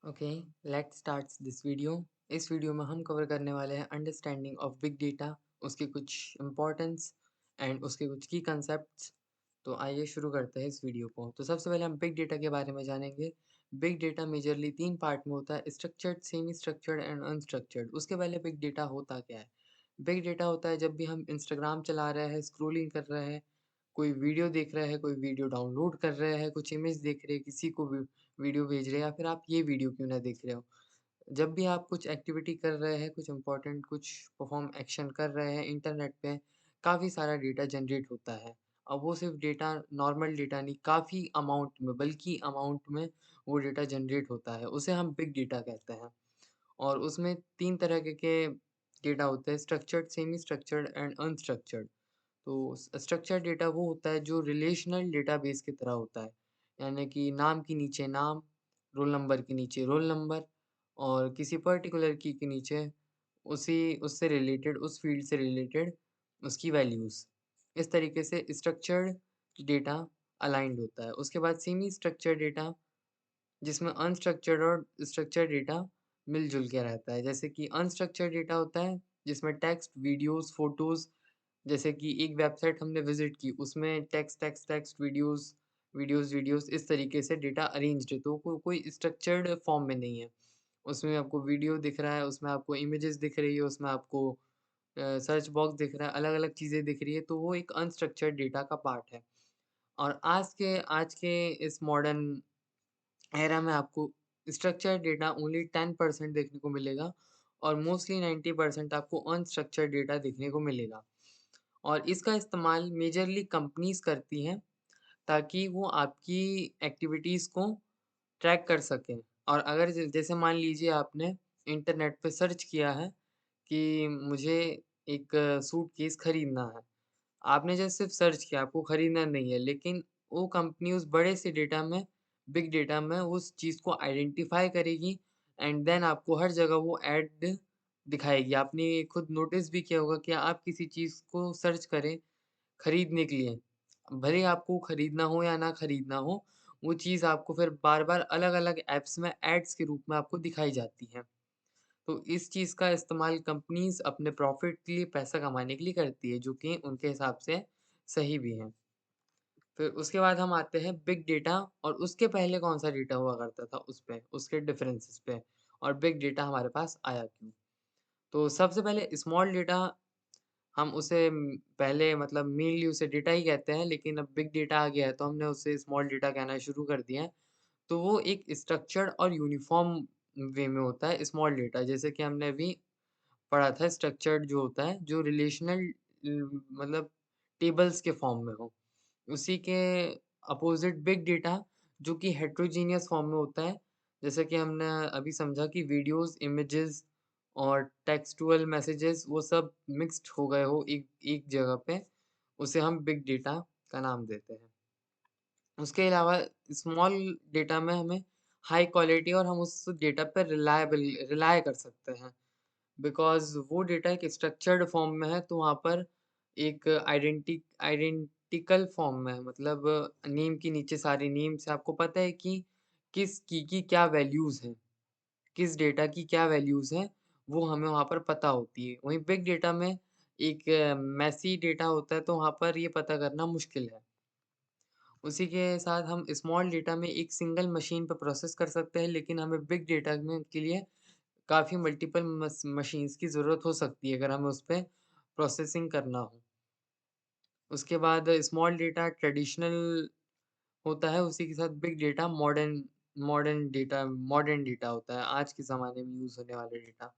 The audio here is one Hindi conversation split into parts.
Okay, let's start this video. इस वीडियो में हम कवर करने वाले हैं अंडरस्टैंडिंग ऑफ बिग डेटा, उसकी कुछ इम्पोर्टेंस एंड उसके कुछ की कंसेप्ट्स। तो आइए शुरू करते हैं इस वीडियो को। तो सबसे पहले हम बिग डेटा के बारे में जानेंगे। बिग डेटा मेजरली 3 पार्ट में होता है, structured, semi structured and unstructured. उसके पहले बिग डेटा होता क्या है? बिग डेटा होता है जब भी हम इंस्टाग्राम चला रहे हैं, स्क्रॉलिंग कर रहे हैं, कोई वीडियो देख रहे हैं, कोई वीडियो डाउनलोड कर रहे हैं, कुछ इमेज देख रहे हैं, किसी को भी वीडियो भेज रहे हैं या फिर आप ये वीडियो क्यों ना देख रहे हो। जब भी आप कुछ एक्टिविटी कर रहे हैं, कुछ इम्पोर्टेंट कुछ परफॉर्म एक्शन कर रहे हैं इंटरनेट पे, काफ़ी सारा डेटा जनरेट होता है। अब वो सिर्फ़ डेटा नॉर्मल डेटा नहीं, काफ़ी अमाउंट में, बल्कि अमाउंट में वो डेटा जनरेट होता है। उसे हम बिग डेटा कहते हैं और उसमें 3 तरह के डेटा होते हैं, structured, semi structured and unstructured. तो स्ट्रक्चर्ड डेटा वो होता है जो रिलेशनल डेटाबेस की तरह होता है। यानी कि नाम के नीचे नाम, रोल नंबर के नीचे रोल नंबर और किसी पर्टिकुलर की के नीचे उसी उससे रिलेटेड उस फ़ील्ड से रिलेटेड उसकी वैल्यूज़। इस तरीके से स्ट्रक्चर्ड डेटा अलाइन्ड होता है। उसके बाद सेमी स्ट्रक्चर्ड डेटा जिसमें अनस्ट्रक्चर्ड और स्ट्रक्चर्ड डेटा मिल-जुल के रहता है। जैसे कि अनस्ट्रक्चर्ड डेटा होता है जिसमें टेक्स्ट, वीडियोज़, फ़ोटोज़। जैसे कि एक वेबसाइट हमने विज़िट की, उसमें टेक्स्ट, वीडियोज़ इस तरीके से डेटा अरेंज्ड है, तो कोई स्ट्रक्चर्ड फ़ॉर्म में नहीं है। उसमें आपको वीडियो दिख रहा है, उसमें आपको इमेजेस दिख रही है, उसमें आपको सर्च बॉक्स दिख रहा है, अलग-अलग चीज़ें दिख रही है, तो वो एक अनस्ट्रक्चर्ड डेटा का पार्ट है। और आज के इस मॉडर्न एरा में आपको स्ट्रक्चर्ड डेटा ओनली 10% देखने को मिलेगा और मोस्टली 90% आपको अनस्ट्रक्चर्ड डेटा देखने को मिलेगा। और इसका इस्तेमाल मेजरली कंपनीज़ करती हैं ताकि वो आपकी एक्टिविटीज़ को ट्रैक कर सकें। और अगर जैसे मान लीजिए आपने इंटरनेट पे सर्च किया है कि मुझे एक सूटकेस खरीदना है। आपने जस्ट सिर्फ़ सर्च किया, आपको खरीदना नहीं है, लेकिन वो कंपनी उस बड़े से डेटा में, बिग डेटा में उस चीज़ को आइडेंटिफ़ाई करेगी एंड देन आपको हर जगह वो ऐड दिखाएगी। आपने खुद नोटिस भी किया होगा कि आप किसी चीज़ को सर्च करें खरीदने के लिए, भले ही आपको खरीदना हो या ना खरीदना हो, वो चीज़ आपको फिर बार-बार अलग-अलग ऐप्स में एड्स के रूप में आपको दिखाई जाती है। तो इस चीज़ का इस्तेमाल कंपनीज़ अपने प्रॉफ़िट के लिए, पैसा कमाने के लिए करती है, जो कि उनके हिसाब से सही भी है। फिर उसके बाद हम आते हैं बिग डेटा और उसके पहले कौन-सा डेटा हुआ करता था उस पे, उसके डिफरेंसेस पे और बिग डेटा हमारे पास आया क्यों? तो सबसे पहले स्मॉल डेटा हम उसे पहले मतलब मेनली उसे डेटा ही कहते हैं, लेकिन अब बिग डेटा आ गया है, तो हमने उसे स्मॉल डेटा कहना शुरू कर दिया है। तो वो एक स्ट्रक्चर्ड और यूनिफ़ॉर्म वे में होता है स्मॉल डेटा, जैसे कि हमने अभी पढ़ा था स्ट्रक्चर्ड जो होता है, जो रिलेशनल मतलब टेबल्स के फॉर्म में हो। उसी के अपोज़िट बिग डेटा जो कि हेटेरोजेनियस फॉर्म में होता है, जैसे कि हमने अभी समझा कि वीडियोज़, इमेजेस और टेक्स्टुअल मैसेजेस वो सब मिक्स्ड हो गए हो एक एक जगह पे, उसे हम बिग डेटा का नाम देते हैं। उसके अलावा स्मॉल डेटा में हमें हाई क्वालिटी और हम उस डेटा पर रिलाय कर सकते हैं। बिकॉज़ वो डेटा एक स्ट्रक्चर्ड फॉर्म में है, तो वहाँ पर एक आइडेंटिकल फॉर्म में है, मतलब नेम के नीचे सारे नेम से आपको पता है कि किस की क्या वैल्यूज़ हैं, किस डेटा की क्या वैल्यूज़ हैं, वो हमें वहाँ पर पता होती है। वहीं बिग डेटा में एक मेसी डेटा होता है, तो वहाँ पर ये पता करना मुश्किल है। उसी के साथ हम स्मॉल डेटा में एक सिंगल मशीन पे प्रोसेस कर सकते हैं, लेकिन हमें बिग डेटा में के लिए काफ़ी मल्टीपल मशीन्स की ज़रूरत हो सकती है, अगर हमें उसपे प्रोसेसिंग करना हो। उसके बाद स्मॉल डेटा ट्रेडिशनल होता है, उसी के साथ बिग डेटा मॉडर्न डेटा होता है, आज के ज़माने में यूज़ होने वाला डेटा।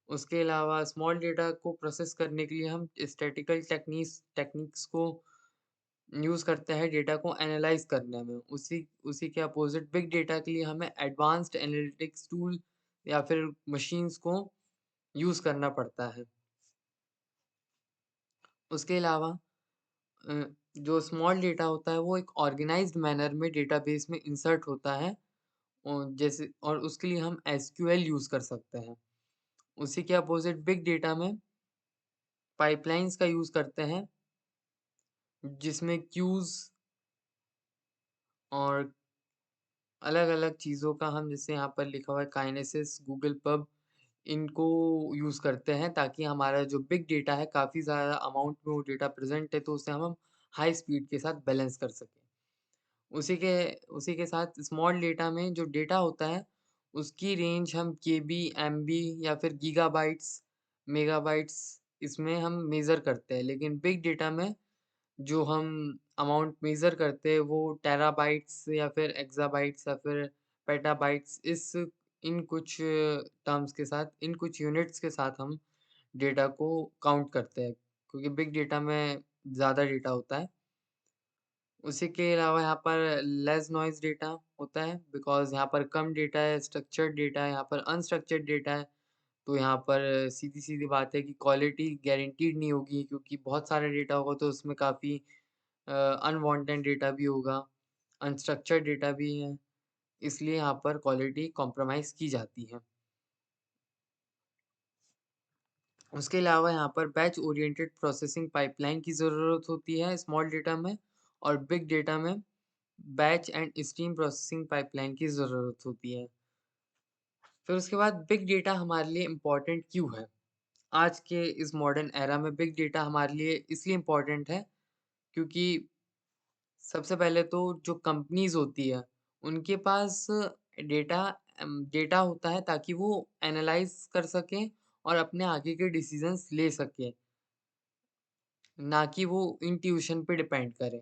उसके अलावा स्मॉल डेटा को प्रोसेस करने के लिए हम स्टैटिकल टेक्निक्स को यूज़ करते हैं डेटा को एनालाइज़ करने में। उसी उसी के अपोज़िट बिग डेटा के लिए हमें एडवांस्ड एनालिटिक्स टूल या फिर मशीन्स को यूज़ करना पड़ता है। उसके अलावा अ, जो स्मॉल डेटा होता है वो एक ऑर्गेनाइज़्ड मैनर में डेटाबेस में इंसर्ट होता है जैसे और उसके लिए हम एसक्यूएल यूज़ कर सकते हैं। उसी के अपोज़िट बिग डेटा में पाइपलाइन्स का यूज़ करते हैं जिसमें क्यूज़ और अलग-अलग चीज़ों का हम जैसे यहाँ पर लिखा हुआ है काइनेसिस, गूगल पब इनको यूज़ करते हैं ताकि हमारा जो बिग डेटा है काफ़ी ज़्यादा अमाउंट में वो डेटा प्रेज़ेंट है तो उसे हम हाई स्पीड के साथ बैलेंस कर सकें। उसी के उसी के साथ स्मॉल डेटा में जो डेटा होता है, उसकी रेंज हम केबी, एमबी या फिर गीगाबाइट्स, मेगाबाइट्स इसमें हम मेज़र करते हैं। लेकिन बिग डेटा में जो हम अमाउंट मेज़र करते हैं वो टेराबाइट्स या फिर एक्साबाइट्स या फिर पेटाबाइट्स इन कुछ टर्म्स के साथ, इन कुछ यूनिट्स के साथ हम डेटा को काउंट करते हैं। क्योंकि बिग डेटा में ज़्यादा डेटा होता है। उसी के अलावा यहाँ पर लेस नॉइज़ डेटा होता है बिकॉज़ यहाँ पर कम डेटा है, स्ट्रक्चर्ड डेटा है, यहाँ पर अनस्ट्रक्चर्ड डेटा है। तो यहाँ पर सीधी-सीधी बात है कि क्वालिटी गारंटीड नहीं होगी क्योंकि बहुत सारा डेटा होगा तो उसमें काफ़ी अनवांटेड डेटा भी होगा, अनस्ट्रक्चर्ड डेटा भी है, इसलिए यहाँ पर क्वालिटी कॉम्प्रोमाइज़ की जाती है। उसके अलावा यहाँ पर बैच ओरिएंटेड प्रोसेसिंग पाइपलाइन की ज़रूरत होती है स्मॉल डेटा में और बिग डेटा में batch and stream processing pipeline की ज़रूरत होती है। फिर उसके बाद बिग डेटा हमारे लिए इम्पोर्टेंट क्यों है? आज के इस मॉडर्न एरा में बिग डेटा हमारे लिए इसलिए इम्पोर्टेंट है क्योंकि सबसे पहले तो जो कंपनीज़ होती है, उनके पास डेटा डेटा होता है ताकि वो एनालाइज़ कर सकें और अपने आगे के डिसीज़न्स ले सकें, ना कि वो इंट्यूशन पे डिपेंड करें।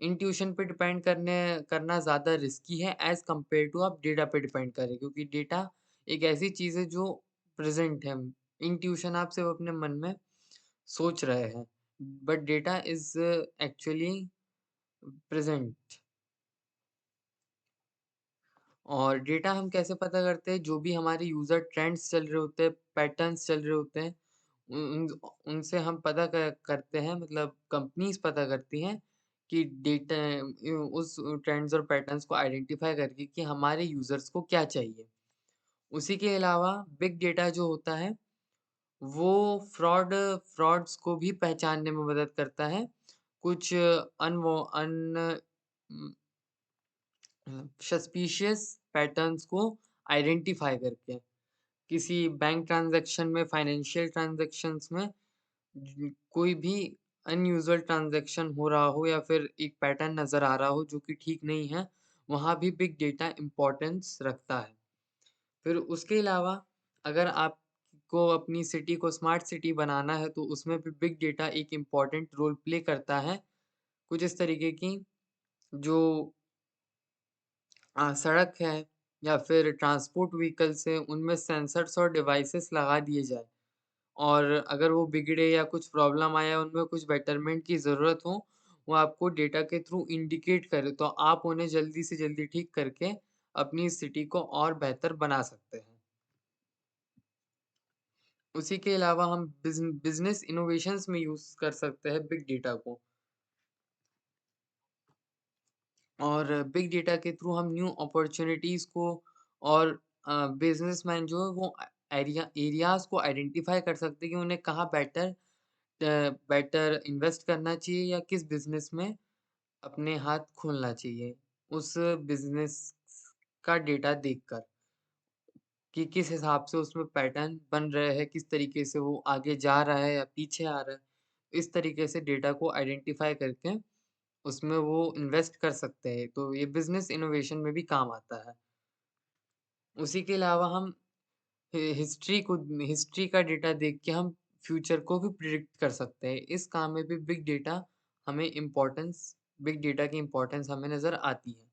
इंट्यूशन पे डिपेंड करना ज़्यादा रिस्की है एज़ कम्पेयर टू आप डेटा पे डिपेंड करें क्योंकि डेटा एक ऐसी चीज़ है जो प्रेज़ेंट है। इंट्यूशन आप सिर्फ़ अपने मन में सोच रहे हैं, but data is actually present. और डेटा हम कैसे पता करते हैं? जो भी हमारे यूज़र ट्रेंड्स चल रहे होते हैं, पैटर्न्स चल रहे होते हैं, उन उन उनसे हम पता करते हैं मतलब कंपनीज़ पता करती हैं कि डेटा उस ट्रेंड्स और पैटर्न्स को आइडेंटिफ़ाई करके कि हमारे यूज़र्स को क्या चाहिए। उसी के अलावा बिग डेटा जो होता है, वो फ्रॉड्स को भी पहचानने में मदद करता है। कुछ अनवो अन उम सस्पिशियस पैटर्न्स को आइडेंटिफ़ाई करके, किसी बैंक ट्रांज़ैक्शन में, फाइनेंशियल ट्रांज़ैक्शंस में कोई भी अनयूजुअल ट्रांज़ैक्शन हो रहा हो या फिर एक पैटर्न नज़र आ रहा हो जो कि ठीक नहीं है, वहाँ भी बिग डेटा इम्पोर्टेंस रखता है। फिर उसके अलावा अगर आपको अपनी सिटी को स्मार्ट सिटी बनाना है, तो उसमें भी बिग डेटा एक इम्पोर्टेंट रोल प्ले करता है। कुछ इस तरीके की जो सड़क है या फिर ट्रांसपोर्ट व्हीकल्स हैं, उनमें सेंसर्स और डिवाइसेस लगा दिए जाएँ और अगर वो बिगड़े या कुछ प्रॉब्लम आया, उनमें कुछ बेटरमेंट की ज़रूरत हो, वो आपको डेटा के थ्रू इंडिकेट करे, तो आप उन्हें जल्दी से जल्दी ठीक करके अपनी सिटी को और बेहतर बना सकते हैं। उसी के अलावा हम बिज़नेस इनोवेशंस में यूज़ कर सकते हैं बिग डेटा को। और बिग डेटा के थ्रू हम न्यू अपॉर्च्युनिटीज़ को और बिज़नेसमैन जो है वो एरियाज़ को आइडेंटिफ़ाई कर सकते हैं कि उन्हें कहाँ बेटर इन्वेस्ट करना चाहिए या किस बिज़नेस में अपने हाथ खोलना चाहिए, उस बिज़नेस का डेटा देखकर कि किस हिसाब से उसमें पैटर्न बन रहे हैं, किस तरीके से वो आगे जा रहा है या पीछे आ रहा है। इस तरीके से डेटा को आइडेंटिफ़ाई करके उसमें वो इन्वेस्ट कर सकते हैं, तो ये बिज़नेस इनोवेशन में भी काम आता है। उसी के अलावा हम हिस्ट्री का डेटा देख के हम फ्यूचर को भी प्रिडिक्ट कर सकते हैं। इस काम में भी बिग डेटा की इम्पोर्टेंस हमें नज़र आती है।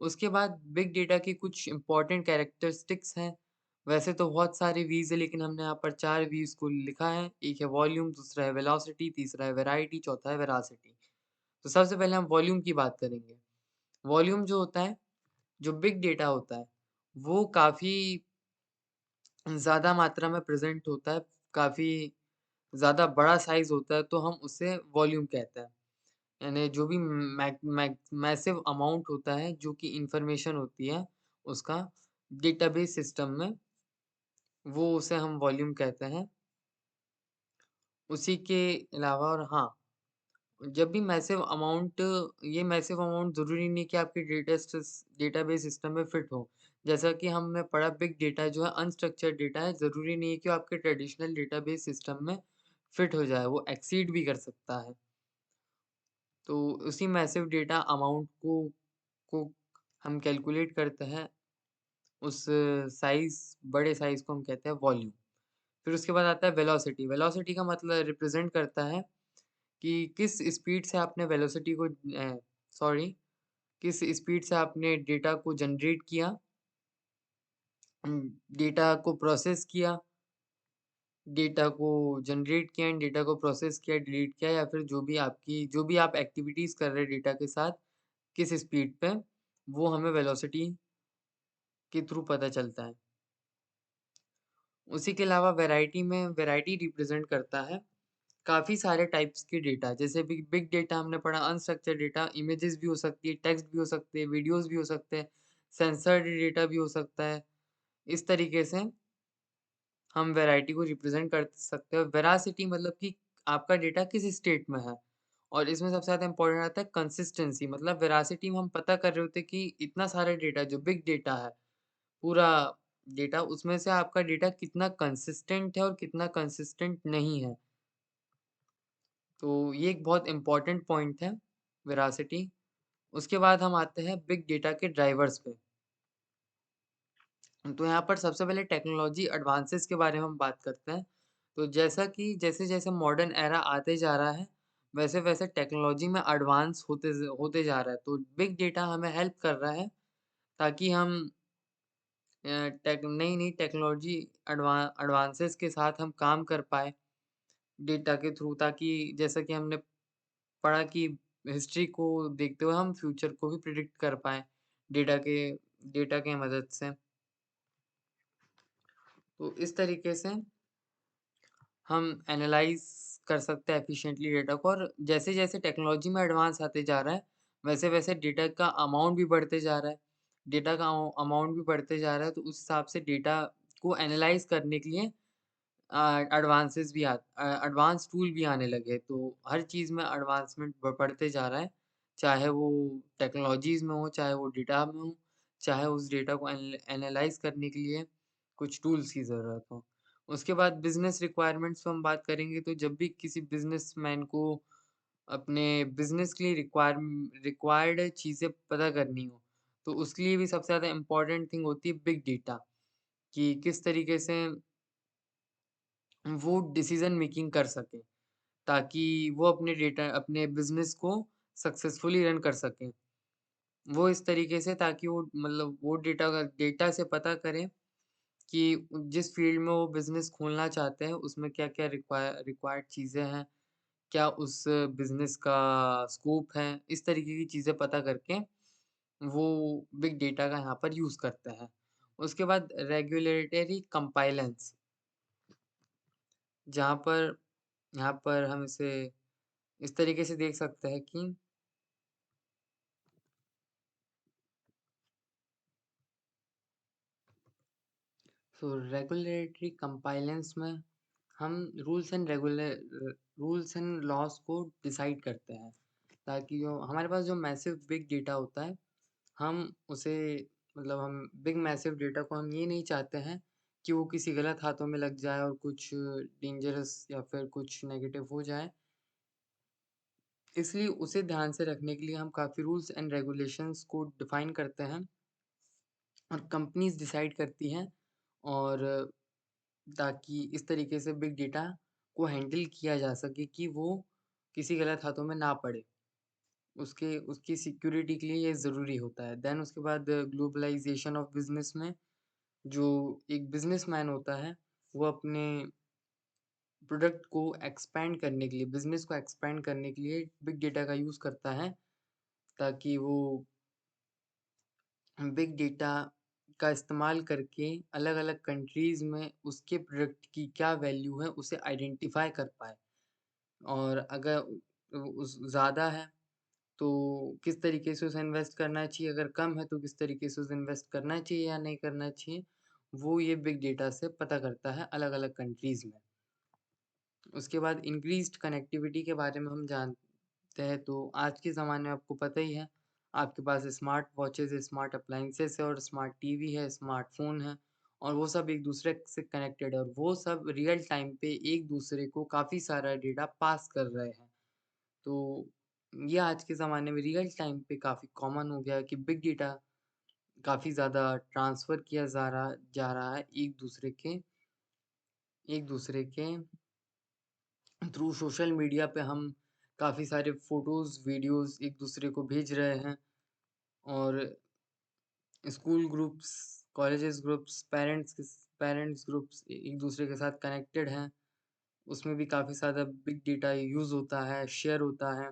उसके बाद बिग डेटा की कुछ इम्पोर्टेंट कैरेक्टरिस्टिक्स हैं। वैसे तो बहुत सारे वीज़ हैं लेकिन हमने यहाँ पर 4 वीज़ को लिखा है। एक है वॉल्यूम, दूसरा है वेलोसिटी, तीसरा है वैराइटी, चौथा है वेरासिटी। तो सबसे पहले हम वॉल्यूम की बात करेंगे। वॉल्यूम जो होता है, जो बिग डेटा होता है, वो काफ़ी ज़्यादा मात्रा में प्रेज़ेंट होता है, काफ़ी ज़्यादा बड़ा साइज़ होता है, तो हम उसे वॉल्यूम कहते हैं। यानी जो भी मैसिव अमाउंट होता है, जो कि इन्फॉर्मेशन होती है, उसका डेटाबेस सिस्टम में, वो उसे हम वॉल्यूम कहते हैं। उसी के अलावा और हाँ, जब भी ये मैसिव अमाउंट ज़रूरी नहीं कि आपके डेटाबेस सिस्टम में फिट हो। जैसा कि हमने पढ़ा बिग डेटा जो है अनस्ट्रक्चर्ड डेटा है, ज़रूरी नहीं है कि वो आपके ट्रेडिशनल डेटाबेस सिस्टम में फिट हो जाए, वो एक्सीड भी कर सकता है। तो उसी मैसिव डेटा अमाउंट को हम कैलकुलेट करते हैं, उस बड़े साइज़ को हम कहते हैं वॉल्यूम। फिर उसके बाद आता है वेलोसिटी। वेलोसिटी का मतलब रिप्रेज़ेंट करता है कि सॉरी किस स्पीड से आपने डेटा को जनरेट किया, उम, डेटा को प्रोसेस किया डेटा को जनरेट किया एंड डेटा को प्रोसेस किया, डिलीट किया या फिर जो भी आप एक्टिविटीज़ कर रहे हैं डेटा के साथ, किस स्पीड पे, वो हमें वेलोसिटी के थ्रू पता चलता है। उसी के अलावा वैरायटी रिप्रेज़ेंट करता है काफ़ी सारे टाइप्स के डेटा, जैसे बिग बिग डेटा हमने पढ़ा अनस्ट्रक्चर्ड डेटा, इमेजेस भी हो सकती है, टेक्स्ट भी हो सकते हैं, वीडियोज़ भी हो सकते हैं, सेंसर्ड डेटा भी हो सकता है। इस तरीके से हम वैरायटी को रिप्रेज़ेंट कर सकते हैं। वेरासिटी मतलब कि आपका डेटा किस स्टेट में है और इसमें सबसे ज़्यादा इम्पोर्टेंट आता है कंसिस्टेंसी मतलब वेरासिटी में हम पता कर रहे होते हैं कि इतना सारा डेटा जो बिग डेटा है, पूरा डेटा उसमें से आपका डेटा कितना कंसिस्टेंट है और कितना कंसिस्टेंट नहीं है। तो ये एक बहुत इम्पोर्टेंट पॉइंट है, वेरासिटी। उसके बाद हम आते हैं बिग डेटा के ड्राइवर्स पे। तो यहाँ पर सबसे पहले टेक्नोलॉजी एडवांसेस के बारे में हम बात करते हैं। तो जैसा कि जैसे-जैसे मॉडर्न एरा आते जा रहा है, वैसे-वैसे टेक्नोलॉजी में होते जा रहा है। तो बिग डेटा हमें हेल्प कर रहा है ताकि हम नई-नई टेक्नोलॉजी एडवांसेस के साथ हम काम कर पाएँ डेटा के थ्रू ताकि जैसा कि हमने पढ़ा कि हिस्ट्री को देखते हुए हम फ्यूचर को भी प्रिडिक्ट कर पाएँ डेटा के डेटा के मदद से। तो इस तरीके से हम एनालाइज़ कर सकते हैं एफिशिएंटली डेटा को और जैसे-जैसे टेक्नोलॉजी में एडवांस आते जा रहा है, वैसे-वैसे डेटा का अमाउंट भी बढ़ते जा रहा है। डेटा का अमाउंट भी बढ़ते जा रहा है, तो उस हिसाब से डेटा को एनालाइज़ करने के लिए एडवांस टूल भी आने लगे। तो हर चीज़ में एडवांसमेंट बढ़ते जा रहा है, चाहे वो टेक्नोलॉजीज़ में हो, चाहे वो डेटा में हो, चाहे उस डेटा को एनालाइज़ करने के लिए कुछ टूल्स की ज़रूरत हो। उसके बाद बिज़नेस रिक्वायरमेंट्स पे हम बात करेंगे तो जब भी किसी बिज़नेसमैन को अपने बिज़नेस के लिए रिक्वायर्ड चीज़ें पता करनी हो, तो उसके लिए भी सबसे ज़्यादा इम्पोर्टेंट थिंग होती है बिग डेटा कि किस तरीके से वो डिसीज़न मेकिंग कर सकें, ताकि वो अपने बिज़नेस को सक्सेसफुली रन कर सकें। वो इस तरीके से ताकि वो मतलब वो डेटा से पता करें कि जिस फ़ील्ड में वो बिज़नेस खोलना चाहते हैं, उसमें क्या-क्या रिक्वायर्ड चीज़ें हैं, क्या उस बिज़नेस का स्कोप है, इस तरीके की चीज़ें पता करके वो बिग डेटा का यहाँ पर यूज़ करते हैं। उसके बाद रेगुलेटरी कंपाइलेंस जहाँ पर यहाँ पर हम इसे इस तरीके से देख सकते हैं कि रेगुलेटरी कंपाइलेंस में हम रूल्स एंड लॉस को डिसाइड करते हैं ताकि जो हमारे पास जो मैसिव बिग डेटा होता है हम उसे मतलब हम बिग मैसिव डेटा को हम ये नहीं चाहते हैं कि वो किसी गलत हाथों में लग जाए और कुछ डेंजरस या फिर कुछ नेगेटिव हो जाए इसलिए उसे ध्यान से रखने के लिए हम काफ़ी रूल्स एंड रेगुलेशंस को डिफाइन करते हैं और कंपनीज डिसाइड करती हैं और ताकि इस तरीके से बिग डेटा को हैंडल किया जा सके कि वो किसी गलत हाथों में ना पड़े। उसके उसकी सिक्योरिटी के लिए ये ज़रूरी होता है। देन उसके बाद ग्लोबलाइज़ेशन ऑफ बिज़नेस में जो एक बिज़नेसमैन होता है, वो अपने प्रोडक्ट को एक्सपैंड करने के लिए, बिज़नेस को एक्सपैंड करने के लिए बिग डेटा का यूज़ करता है, ताकि वो बिग डेटा का इस्तेमाल करके अलग-अलग कंट्रीज़ में उसके प्रोडक्ट की क्या वैल्यू है, उसे आइडेंटिफ़ाई कर पाए। और अगर उस ज़्यादा है, तो किस तरीके से उसे इन्वेस्ट करना चाहिए, अगर कम है, तो किस तरीके से उसे इन्वेस्ट करना चाहिए या नहीं करना चाहिए, वो ये बिग डेटा से पता करता है अलग-अलग कंट्रीज़ में। उसके बाद इंक्रीज़्ड कनेक्टिविटी के बारे में हम है तो आज के ज़माने में आपको पता ही है, आपके पास स्मार्ट वॉचेज़ है, स्मार्ट अप्लायंसेस है और स्मार्ट टीवी है, स्मार्टफ़ोन है और वो सब एक-दूसरे से कनेक्टेड है और वो सब रियल टाइम पे एक-दूसरे को काफ़ी सारा डेटा पास कर रहे हैं। तो ये आज के ज़माने में रियल टाइम पे काफ़ी कॉमन हो गया है कि बिग डेटा काफ़ी ज़्यादा ट्रांसफ़र किया जा रहा है एक-दूसरे के थ्रू सोशल मीडिया पे हम काफ़ी सारे फ़ोटोज़, वीडियोज़ एक-दूसरे को भेज रहे हैं और school groups, colleges groups, parents groups एक-दूसरे के साथ कनेक्टेड हैं। उसमें भी काफ़ी ज़्यादा बिग डेटा यूज़ होता है, शेयर होता है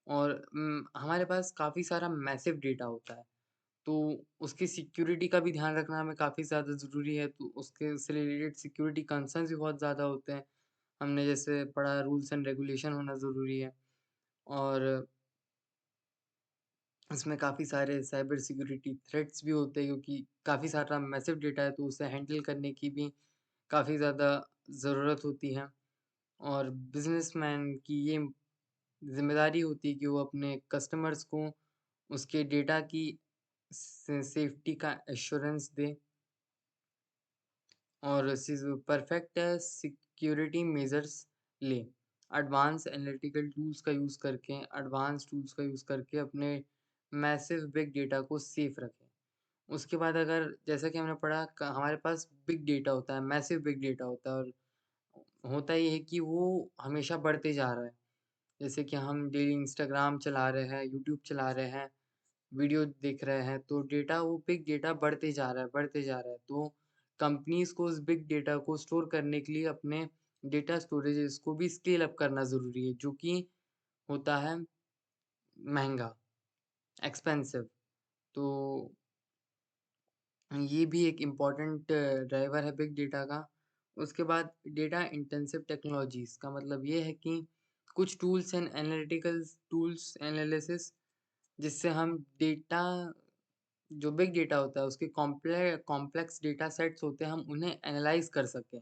और हमारे पास काफ़ी सारा मैसिव डेटा होता है। तो उसकी सिक्योरिटी का भी ध्यान रखना हमें काफ़ी ज़्यादा ज़रूरी है, तो उसके से रिलेटेड सिक्योरिटी कंसर्न्स भी बहुत ज़्यादा होते हैं। हमने जैसे पढ़ा रूल्स एंड रेगुलेशन होना ज़रूरी है और इसमें काफ़ी सारे साइबर सिक्योरिटी थ्रेट्स भी होते हैं क्योंकि काफ़ी सारा मैसिव डेटा है तो उसे हैंडल करने की भी काफ़ी ज़्यादा ज़रूरत होती है और बिज़नेसमैन की ये ज़िम्मेदारी होती है कि वो अपने कस्टमर्स को उसके डेटा की सेफ्टी का एश्योरेंस दे और परफेक्ट सिक्योरिटी मेजर्स ले एडवांस टूल्स का यूज़ करके अपने मैसिव बिग डेटा को सेफ रखें। उसके बाद अगर जैसा कि हमने पढ़ा हमारे पास बिग डेटा होता है, मैसिव बिग डेटा होता है और होता ये है कि वो हमेशा बढ़ते जा रहा है। जैसे कि हम डेली इंस्टाग्राम चला रहे हैं, यूट्यूब चला रहे हैं, वीडियो देख रहे हैं, तो डेटा वो बिग डेटा बढ़ते जा रहा है, बढ़ते जा रहा है। तो कंपनीज़ को उस बिग डेटा को स्टोर करने के लिए अपने डेटा स्टोरेजेज़ को भी स्केल अप करना ज़रूरी है, जो कि होता है महँगा, एक्सपेंसिव। तो ये भी एक इम्पोर्टेंट ड्राइवर है बिग डेटा का। उसके बाद डेटा इंटेंसिव टेक्नोलॉजीज़ का मतलब ये है कि कुछ tools and analytical tools analysis जिससे हम डेटा जो बिग डेटा होता है उसके कॉम्प्लेक्स डेटा सेट्स होते हैं हम उन्हें एनालाइज़ कर सकें।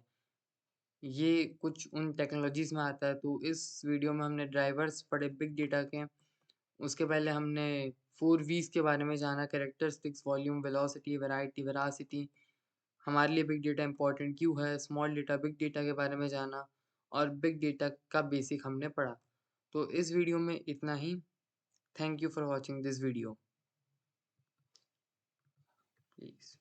ये कुछ उन टेक्नोलॉजीज़ में आता है तो इस वीडियो में हमने ड्राइवर्स पढ़े बिग डेटा के। उसके पहले हमने 4 वीज़ के बारे में जाना characteristics, volume, velocity, variety, veracity. हमारे लिए बिग डेटा इम्पोर्टेंट क्यों है? स्मॉल डेटा, बिग डेटा के बारे में जाना और बिग डेटा का बेसिक हमने पढ़ा। तो इस वीडियो में इतना ही। Thank you for watching this video. Please.